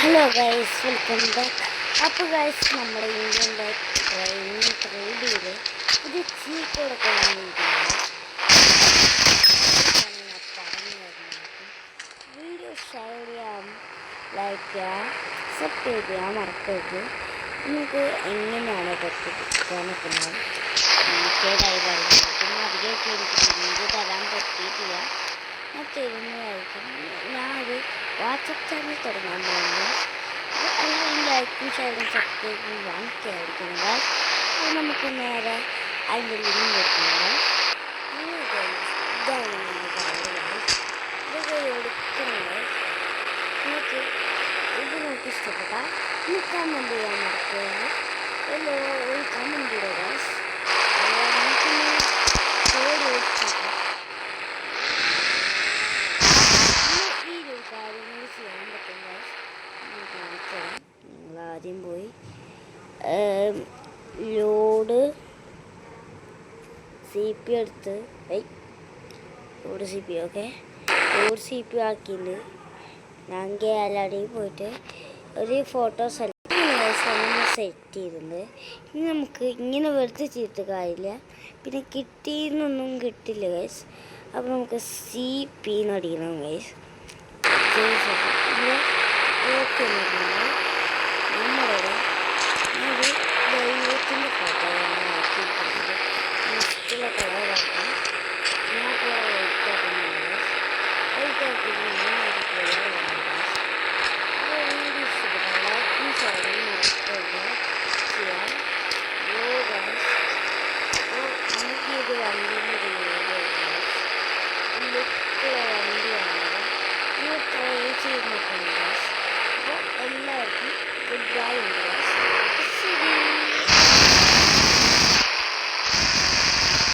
Hello guys, welcome back. അപ്പോൾ guys, നമ്മുടെ ഇന്ത്യൻ്റെ ട്രെയിനിങ് 3Dയിൽ ഇത് ചീക്കോടൊക്കെ വന്നിരിക്കുന്നത് പറഞ്ഞു വരുന്നത്. വീഡിയോ ഷെയർ ചെയ്യാം, ലൈക്ക് ചെയ്യാം, സബ്സ്ക്രൈബ് ചെയ്യാൻ മറക്കരുത്. നമുക്ക് എങ്ങനെയാണ് പറ്റിക്കാനൊക്കെ ഡീറ്റെയിലായി പറയുന്നത്. പിന്നെ അധികമായിട്ട് എനിക്ക് വീഡിയോ തരാൻ പറ്റിയിട്ടില്ല. ഞാൻ തരുന്നതായിരിക്കും. ഞാനൊരു വാട്സപ്പ് ചാനൽ തുടങ്ങാൻ പോകുന്നത്. എല്ലാവരും ലൈക്കും ഷെയറും സബ്സ്ക്രൈബും വാങ്ങിക്കായിരിക്കുന്നത്. അത് നമുക്ക് നേരെ അതിൻ്റെ ലിങ്ക് വെക്കുന്നത്. ഇതാണ് നമ്മൾ പറയുന്നത്. ഇതൊക്കെ എടുക്കുന്നത് നിങ്ങൾക്ക് ഇത് നമുക്ക് ഇഷ്ടപ്പെട്ടാൽ ഒന്ന് കമൻറ്റ് ചെയ്യാൻ മറക്കരുത്. ഒരു കമൻറ്റ് ഇടുക. നമുക്കൊന്ന് കാര്യങ്ങൾ ചെയ്യാൻ പറ്റുന്ന കാണിക്കണം. നിങ്ങൾ ആദ്യം പോയി ലോഡ് സി പി എടുത്ത് load C P load C P ആക്കിയിട്ട് ഞാൻ ഗാലറിയിൽ പോയിട്ട് ഒരു ഫോട്ടോ സെലക്ട് ചെയ്തിട്ടുണ്ട്. ഇനി നമുക്ക് ഇങ്ങനെ വെറുതെ ചെയ്തിട്ട് കാര്യമില്ല. പിന്നെ കിട്ടിയെന്നൊന്നും കിട്ടില്ല ഗൈസ്. അപ്പോൾ നമുക്ക് സി പി എന്ന് അടിക്കണം ഗൈസ്. ഓക്കെ നമ്മളുടെ ഒരു ദൈവത്തിൻ്റെ ഫോട്ടോയാണ് ആക്കിയിട്ടുള്ളത്. ഇഷ്ടമുള്ള കളറാക്കാം. ഞാൻ വൈറ്റാക്കുന്നത് നമുക്കിത് വണ്ടിൻ്റെ ലുക്കുള്ള വണ്ടിയാണ്. ട്രൈ ചെയ്ത് നോക്കുന്നത്. അപ്പോൾ എല്ലാവർക്കും ഗുഡ് ബൈ ഉണ്ട്.